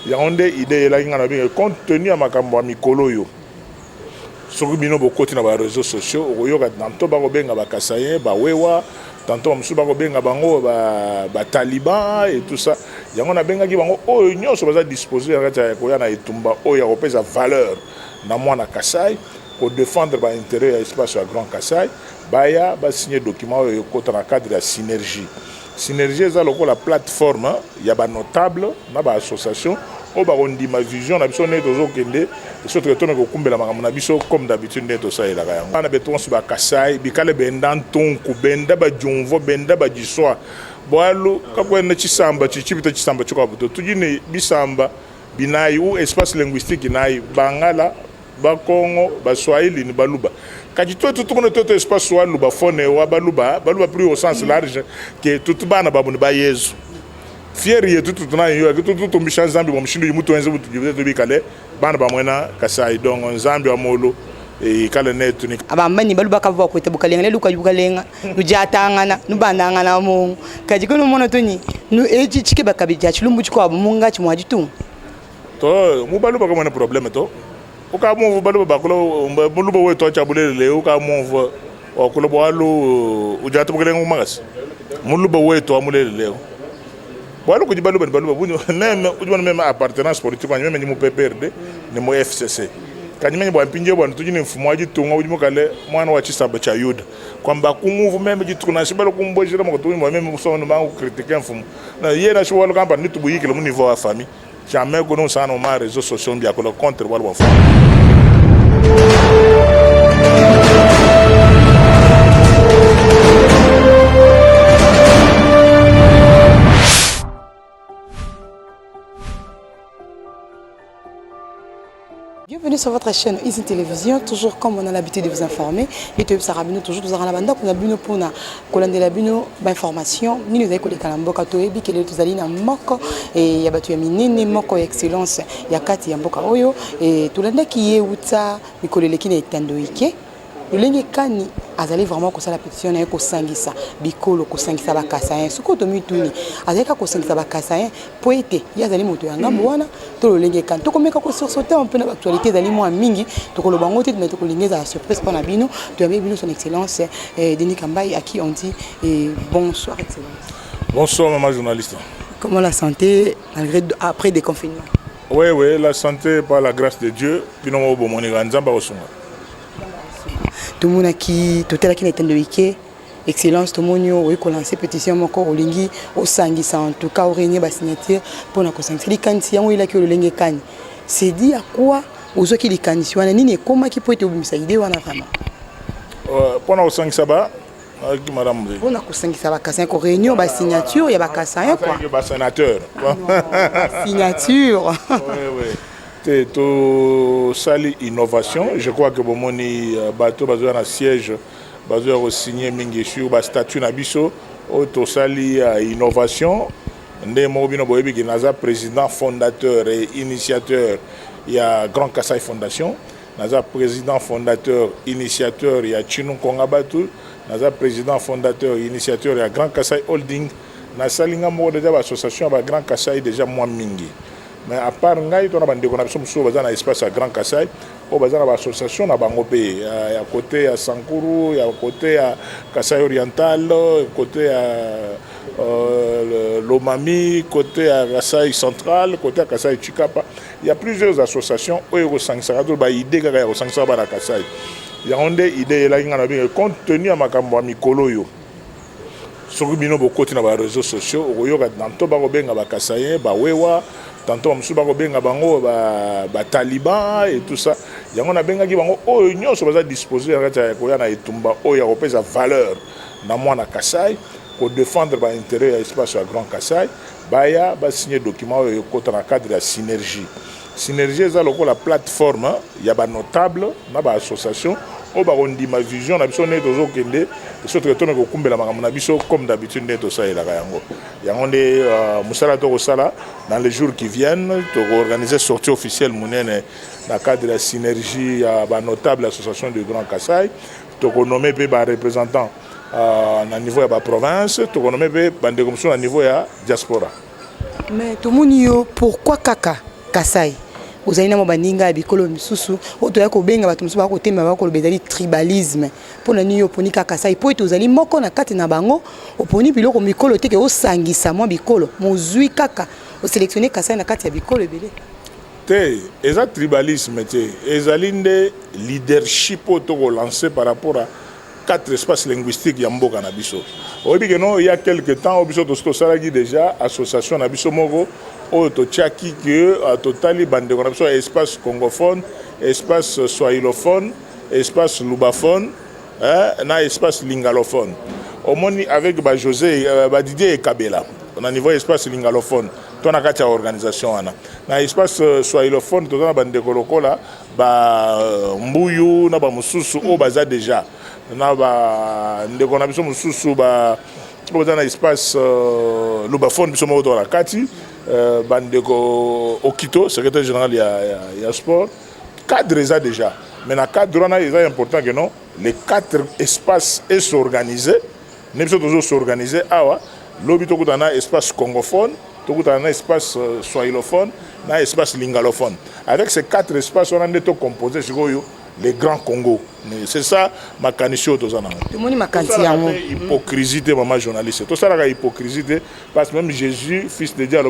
yango idée la ngana bien compte tenu à makambo mikolo yo soki bino bokoti na ba réseaux sociaux oyoka tanto ba kobenga ba kasaye ba wewa tantôt musu ba kobenga bango ba taliban et tout ça yango na benga ki bango oyo nyonso baza disposer ya koya na etumba oyo ya kopesa valeur na mwana Kasai pour défendre ba intérêt ya espace ya Grand Kasai baya ba signer document oyo kota na cadre ya synergie. Synergie za loko la plateforme ya ba notable na ba association o ba ondi ma vision na biso neto zo kende so tretone ko kumbela makambo na biso comme d'habitude neto sa ela yango na beton su ba Kasai bikale bendan tonku benda ba jonvo benda ba jiswa boalo kako na chisamba chichibita chisamba choko buto tujine bisamba binayi ou espace linguistique nayi bangala ba Congo ba Swahili ni baluba kati tout tout espace Swahili ba fone wa baluba plus au sens large que tout bana babuni ba Yesu fier yetu tout na yo tout mbisha Nzambi mo mshindu mutu enze mutu bivete bikale bana ba mwena Kasai donc Nzambi wa molo e kale netu ni abamani baluba kava ko tebukalenga le luka yukalenga nujatangana nubandangana mu kaji kono mono toni nu eji chike bakabija chilumbu chiko abumunga chimwaji tu to mu baluba ko mona problème to o ka mo baluba bakolo baluba we to chabulele o ka mo o kulo bwalo o jatu bukalenga mu magas mu luba we to amulele Voilà que tu baluba même appartenance politique même ni mo PPRD ni mo FCC kanyime bo mpinje bo tujine mfumo ji tunga ujimo kale mwana wa chisamba cha yuda kwamba kumuvu même ji tukuna sibalo kumbojira mo to mo même so no bangu critiquer mfumo na yena sho walo kamba ni tubuyike le niveau wa famille jamais ko non sana no ma réseaux sociaux bia ko le contre walo wa Bienvenue sur votre chaîne Easy Télévision, toujours comme on a l'habitude de vous informer. Et tu as toujours nous avons la bande pour nous pour na colande la bino information. Ni nous avons collé kalamboka to ebi kele tu zali na moko et ya batu ya minene moko excellence ya kati ya mboka oyo et tulanda ki yeuta mikolele kine etandoike. Lolenge kani azali vraiment ko sala pétition na ko sangisa bikolo ko sangisa bakasayen suko to mituni azali ka ko sangisa bakasayen poete ya zali moto ya ngambo wana to lolenge kani to komeka ko sursauter un peu na actualité zali mo mingi to ko lobango te mais to ko lingeza la surprise pour na bino to ya bino son excellence Denis Kambai à qui on dit bonsoir excellence. Bonsoir maman journaliste. Comment la santé malgré après des confinements? Oui la santé par la grâce de Dieu bino mo bo moni nzamba osunga. Tout le monde qui tout est qui n'est pas excellence tout le monde oui lancer pétition encore au lingi au sangisa en tout cas au régner ba signature pour na kosangi li kanti yango ila ki le lingi kani c'est dit à quoi aux autres qui li kanti wana nini comment qui peut être obimisa idée wana vraiment pour na kosangi ba madame pour na kosangi ba kasin ko réunion ba signature ya ba kasin quoi ba sénateur signature oui to sali innovation je crois que bomoni bateau bazo na siège bazo signer mingi sur ba statut na biso o to sali innovation ndé mo bino boyebi ki naza président fondateur et initiateur ya Grand Kasai Fondation naza président fondateur initiateur ya Chinu Kongabatu naza président fondateur initiateur ya Grand Kasai Holding na salinga mo déjà ba association ba Grand Kasai déjà moi mingi. Mais à part ngai to na bande ko na biso muso baza na espace à Grand Kasai o baza na ba association na bango pe ya côté ya Sankuru ya côté ya Kasai Oriental côté ya Lomami côté ya Kasai Central côté ya Kasai Chikapa il y a plusieurs associations o sangisa do ba idée ga ya sangisa ba na Kasai ya onde idée la ngana bien compte tenu à makambo mikolo yo soki bino bokoti na ba réseaux sociaux oyoka tanto ba kobenga ba Kasai ba wewa tantôt musu ba kobenga bango ba taliban et tout ça yango na benga ki bango oyo nyonso baza disposer ya koya na etumba oyo ya kopesa valeur na mwana Kasai pour défendre ba intérêt ya espace ya Grand Kasai baya ba signer document oyo kota na cadre ya synergie. Synergie za loko la plateforme ya ba notable na ba association o ba ondi ma vision na biso neto zo kende so tretone ko kumbela makambo na biso comme d'habitude neto sa ela yango yango nde musala to ko sala dans les jours qui viennent to organiser sortie officielle munene na cadre de la synergie ya ba notable association du Grand Kasai to ko nommer pe ba représentant na niveau ya ba province to ko nommer pe bande comme ça na niveau ya diaspora. Mais tout le monde, pourquoi Kaka Kasai ozali na baninga bikolo misusu otoya ko benga bato misusu ba ko tema ba ko bezali tribalisme pona ni yo poni ka Kasai po ozali moko na kati na bango oponi biloko mikolo teke osangisa mwa bikolo mozui kaka o sélectionner Kasai na kati ya bikolo ebele te eza tribalisme te ezali nde leadership to lancer par rapport à 4 espaces linguistiques ya mboka na biso oyebi ke no il y a quelque temps obiso to salaki déjà association na biso moko oyo totiaki ke totali bandeko na biso espace congophone espace swahilophone espace lubaphone na espace lingalophone omoni avec ba José ba Didier Kabela na niveau espace lingalophone tona kati ya organisation wana na espace swahilophone tozana bandeko lokola ba mbuyu na ba mususu o baza déjà na ba ndeko na biso mususu ba na espace lubaphone biso mo to la kati bandeko Okito secrétaire général ya sport cadre ça déjà mais na cadre on a c'est important que non les 4 espaces est s'organiser même si toujours s'organiser awa lobi to kutana espace congophone to kutana espace swahilophone na espace lingalophone avec ces 4 espaces on a ndé composé les grands Congo. C'est ça ma canissio aux années. Tout le monde m'a canissé en hypocrisie de maman journaliste. Tout ça la hypocrisie parce que même Jésus, fils de Dieu,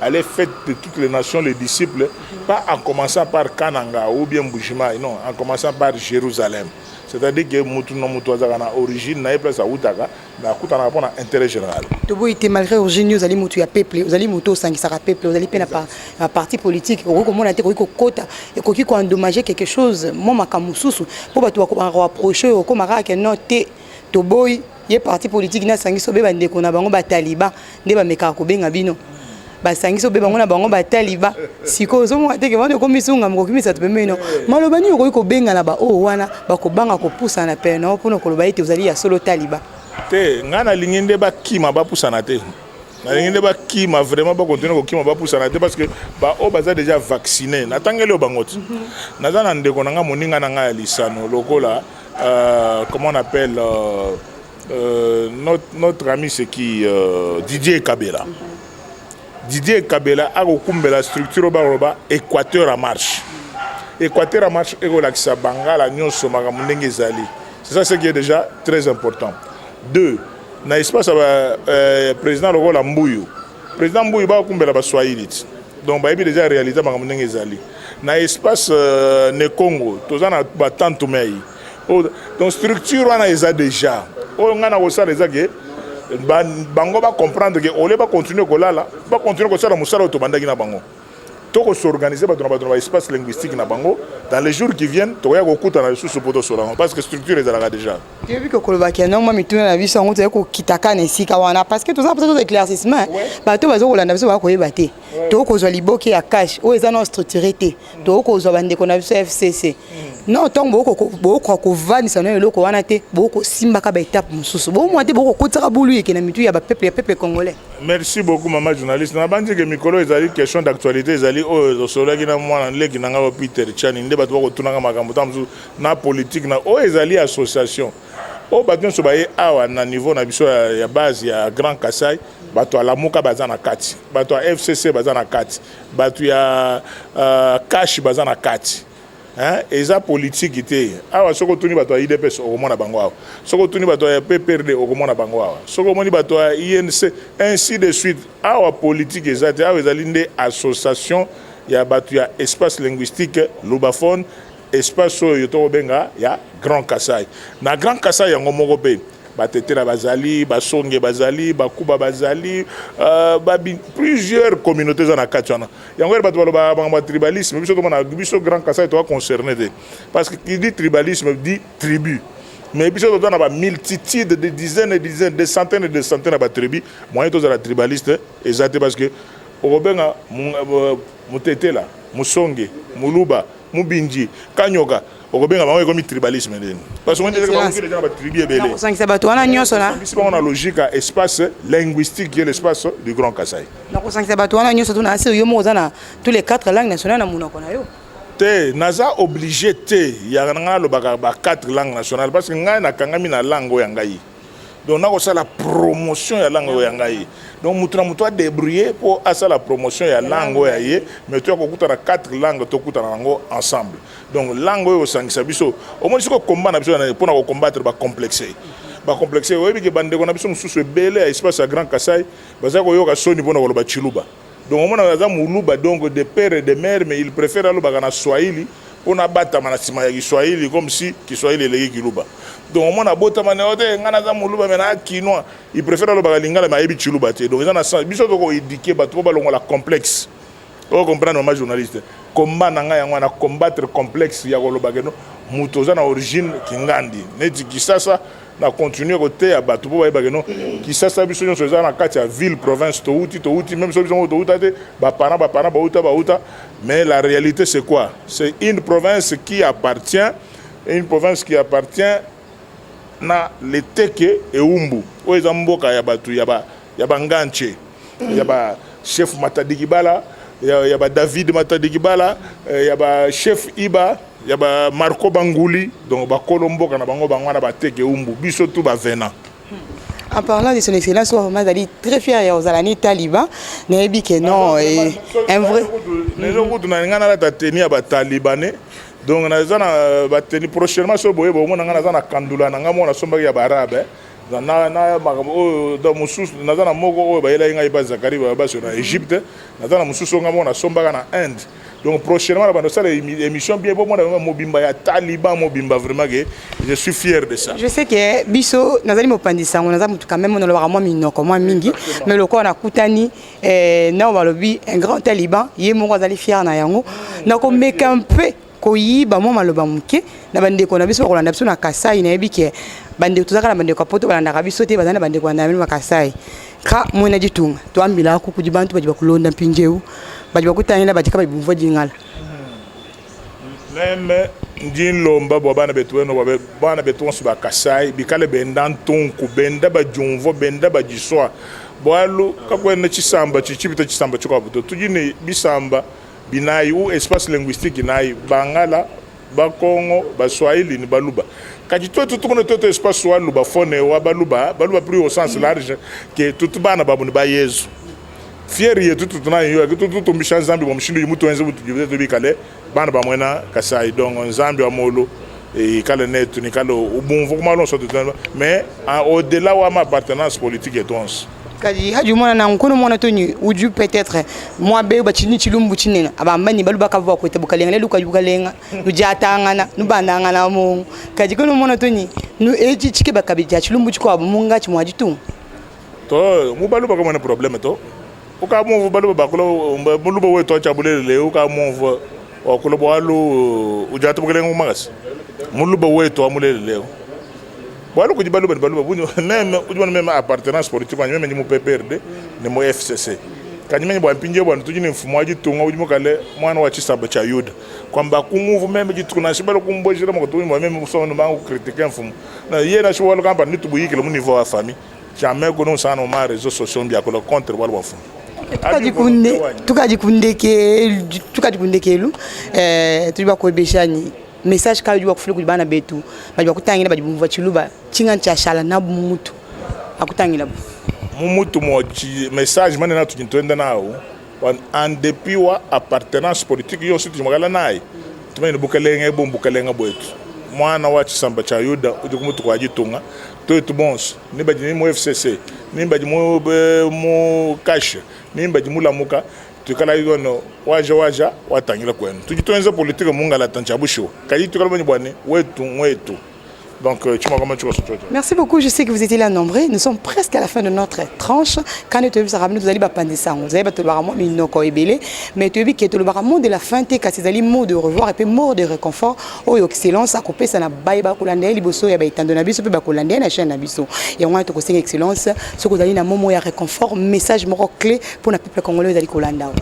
allait faire de toutes les nations les disciples, pas en commençant par Kananga ou bien Bujima, non, en commençant par Jérusalem. C'est-à-dire que nous avons origine, na place à Outaka, na kuta na rapport à intérêt général. Tobo était malgré origine, vous allez moutou ya peuple, vous allez moutou sang qui sera peuple, vous allez peine à parti politique, au comment on a été au quota et qu'on qui endommagé quelque chose, moi ma kamususu, pour battre ko rapprocher au comme que non té toboy, y parti politique na sangi sobe bande ko na bango ba taliban, nde ba meka ko benga bino. Basangiso be bango na bango bataliba siko zo mo teke wana ko misunga mo ko misa topemeno malobani ko benga na ba o wana bakobanga ko pusa na pe na pono ko loba ite uzali ya solo taliba te ngana lingende ba kima ba pusa na te na lingende ba kima vraiment ba continuer ko kima ba pusa na te parce que ba o baza déjà vacciné na tangelo bangoti na za na ndeko na nga moninga na nga ya lisano lokola comment on appelle notre ami c'est qui Didier Kabela. Didier Kabela a recouvert la structure baroba Équateur en marche. Équateur en marche est relaxé Bangala nyonso makamundenge zali. C'est ça ce qui est déjà très important. 2. Na espace président Logola Mbuyu. Président Mbuyu ba recouvert la Swahili. Donc ba ebi déjà réalité makamundenge zali. Na espace ne Congo, tozana ba tantumei. Donc structure wana eza déjà. O ngana ko sa les age bango va comprendre que on va continuer kolala va continuer ko sala musala to bandaki na bango to ko s'organiser ba dans espace linguistique na bango dans les jours qui viennent to ya ko kuta na sous poto sola parce que structure est là déjà tu vu que kolobaki non moi mituna na biso ngo ko kitaka na sika wana parce que tout ça peut-être éclaircissement ba to bazo kolanda biso ba ko yebate to ko zo liboki ya cash o eza non structuré te to ko zo bande ko na biso FCC non tant boko ko vanisa na eloko wana te boko simba ka ba étape mususu bo mo te boko kotaka bulu yeke na mitu ya ba peuple congolais. Merci beaucoup maman journaliste na bandi que mikolo ezali question d'actualité ezali o solaki na mwana leki na nga Peter Chani nde bato bako tunanga makambo tamzu na politique na o ezali association o bato so baye awa na niveau na biso ya base ya Grand Kasai bato ala muka bazana kati bato ya FCC bazana kati bato ya cash bazana kati. Eza politique ite awa soko tuni bato ya IDPS okomona bango awa soko tuni bato ya PPRD okomona bango awa soko moni bato ya INC ainsi de suite awa politique ezate awa ezali nde association ya bato ya espace linguistique lubaphone espace oyo to benga ya Grand Kasai na Grand Kasai yango moko pe batetera bazali basonge bazali bakuba bazali plusieurs communautés en akatana yango bato ba tribalisme biso comme na biso Grand Kasai to concerné parce que qui dit tribalisme dit tribu mais biso to na ba multitude de dizaines et dizaines de centaines et de centaines de tribus moyen to la tribaliste exact parce que obenga mutete la musonge muluba mubinji kanyoka okobenga bango ekomi tribalisme ndeni parce que on dit que bango les gens ba tribu ebele na sangisa bato wana nyonso na biso on a logique à espace linguistique qui est l'espace du Grand Kasai na ko sangisa bato wana nyonso tuna asi yo mo zana tous les 4 langues nationales na munoko na yo te naza obligé te ya nga lo ba 4 langues nationales parce que nga na kangami na langue ya ngai donc na ça la promotion ya langue ya ngai donc mutra muto a débrouiller pour asa la promotion ya langue ya ye mais tu as na 4 langues to kuta nango ensemble donc langue yo sangisa biso au moins siko combat na biso pour na combattre ba complexer oyebi ke bandeko na biso mususu ebele ya espace ya Grand Kasai baza koyoka soni mpona koloba chiluba donc omona aza muluba donc de père et de mère mais il préfère alobaka na swahili mpona abatama na nsima ya kiswahili comme si kiswahili eleki kiluba donc omona abotama ne ote nga naza muluba me na kinois il préfère alobaka lingala me ayebi chiluba te donc eza na sens biso tokoédike bato po balongola complexe ocomprendre mama journaliste combat na ngai yango na combattre complexe ya kolobaka no moto oza na origine kingandi neti kisasa na continuer côté ya bato po bayebaka no kisasa biso nyonso eza na kati ya ville province touti même so biso touta te bapana bauta mais la réalité c'est quoi c'est une province qui appartient na leteke eumbu oyo eza mboka ya bato ya banganche ya ba chef Matadikibala ya ba David Matadikibala ya ba chef Iba ya ba Marco Banguli donc ba kolomboka na bango bangwana bateke umbu biso tout ba vena. En parlant de son excellence, Mazali très fier ya ozalani taliban na ebi que non un vrai les autres na ngana la tenir ba talibanais donc na zana ba tenir prochainement so boye bo ngana ngana zana kandula na ngamo na somba ya barabe na makambo do mususu na zana moko ba yela ngai ba Zakari ba so na Égypte na zana mususu ngamo na somba na Inde. Donc prochainement, on va faire une émission bien pour moi. Mobimba ya Taliban, Mobimba vraiment que je suis fier de ça. Je sais que biso nazali mopandisa on naza mutu quand même on le voir moi minoko moi mingi mais le corps na kutani na on va lobi un grand Taliban yé mo azali fier na yango na ko meka un peu koyiba mo maloba muke na bande ko na biso ko landa biso na Kasai na yebi ke bande tuzaka na bande ko poto balanda biso te bazana bande ko na mimi Kasai ka mona jitunga to ambila ku kujibantu bajiba kulonda mpinjeu bajiba kutanyela bajika babumva jingala même ndin lomba bobana betweno bana betonso ba Kasai bikale bendanton ku benda bajumvo benda bajiswa boalu kakwena chisamba chichipita chisamba chikabuto tujine bisamba binayi ou espace linguistique nayi bangala bakongo baswahili ni baluba kati toto toto espace swahili bafone wa baluba plus au sens large que tout bana babuni ba yezu fier yetu tutuna yo tout misha nzambi bo mshindu mutu wenze mutu jibete bikale bana ba mwena Kasai donc nzambi wa molo et kale net ni kale ubunvu kuma so mais au-delà wa ma appartenance politique et tons kadi haju mona na nkono mona toni uju peut-être moi be ba chini chilumbu chinena abambani baluba kavwa ko tebukalenga le luka yukalenga lujatangana nubandangana mu kadi kono mona toni nu eji chike bakabija chilumbu chiko abumunga chimwaji tu to mu baluba ko mona problème to uka mu baluba bakulo baluba we to chabulele uka mu okulo bwalu ujatu bukalenga magas muluba we to amulele Bon, ku dibalu bunyo même ujuma même appartenance politique même ni mu PPRD ni mu FCC kanyime bwa mpinje bwa tujine mfumo aji tunga ujuma kale mwana wa chisamba cha yuda kwamba kumuvu même jitu kuna shibalo kumbojira mo tujime même musona bangu critiquer mfumo na yena shwo lo kamba nitubuyike le mu niveau wa famille jamais kono sana ma réseaux sociaux bia ko contre wala wafu tukajikundekelu tuliba ko beshani message ka yuwa kufuli kujibana betu bajiba kutangira bajibumva chiluba chinga nchashala na mutu akutangira mutu mochi message mane na tujintwenda nao en dépit wa appartenance politique yo situ magala nai tumene bukalenga bwetu mwana wa chisamba cha yuda ujikumutu kwa jitunga to bons ni baji mu FCC ni baji mu cash ni baji mu lamuka tukala yono waja watangira kwenu tujitoenza politique munga la tanchabusho kayi tukala bani bwane wetu donc tu m'as comment tu vas. Merci beaucoup, je sais que vous étiez là nombreux. Nous sommes presque à la fin de notre tranche. Quand nous te savons nous allons pas prendre ça. Vous avez pas le minoko ebele, mais tu dis que le baramon de la fin t'es qu'à ces alliés mots de revoir et puis mots de réconfort. Oh excellence, à couper ça na baïba kolande liboso ya baïtan de nabiso pe bakolande na chaîne nabiso. Et on a te conseiller excellence, ce que vous allez na momo ya réconfort, message moro clé pour le peuple congolais d'aller kolanda.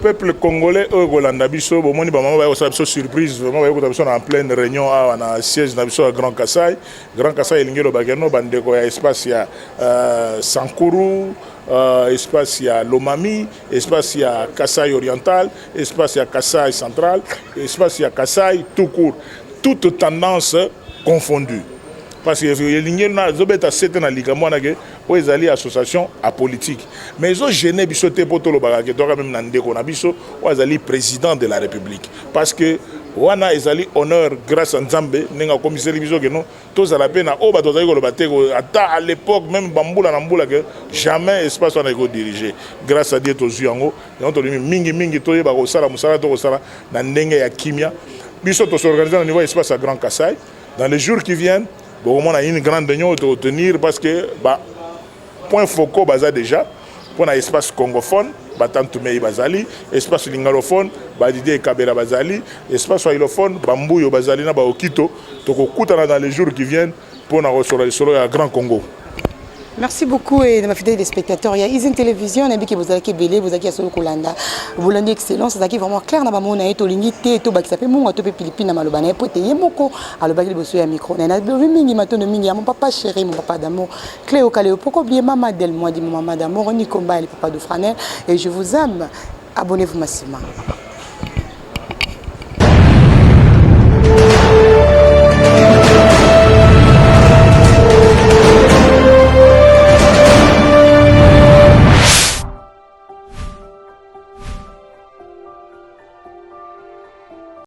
Peuple congolais au Golanda biso bo moni ba mama ba so surprise vraiment ba ko biso en pleine réunion na siège na biso à Grand Kasai lingelo bageno bandeko ya espace ya Sankuru espace ya Lomami espace ya Kasai oriental espace ya Kasai central espace ya Kasai tout court toutes tendances confondues parce que elingi na zobeta sete na likambo na ke o ezali association apolitique mais ils ont gêné biso te poto lo bagake to même na ndeko na biso o ezali président de la République parce que wana ezali honneur grâce à Nzambe ninga commissaire biso que non tous à la peine o ba tozali ko lo bateko ata à l'époque même bambula na mbula que jamais espace wana ko diriger grâce à Dieu tozu yango donc to mingi to yeba ko sala musala to ko sala na ndenge ya kimia biso to s'organiser au niveau espace à Grand Kassai dans les jours qui viennent bon on a une grande réunion à tenir parce que bah point focal baza déjà pour un espace congophone Batantumei Bazali, espace lingalophone, Badide Kabera Bazali, espace swahilophone, Bambouyo Bazali na Baokito, Toko Koutana dans les jours qui viennent pour nous recevoir le solo à Grand Congo. Merci beaucoup et de ma fidèle des spectateurs. Il y a Izine Télévision, on a vu que vous avez belé, vous avez solo Kolanda, vous l'avez excellent, c'est qui vraiment clair. N'a on a été limité, tout bas qui s'appelle mon autopé Philippine à Malobana, et poté yemoko, à le bagel bossé à micro. On a vu mingi maintenant mingi, mon papa chéri, mon papa d'amour, Cléo Caléo. Pourquoi oublier maman d'elle, moi dit mon maman d'amour, on y combat le papa de Franel et je vous aime. Abonnez-vous massivement.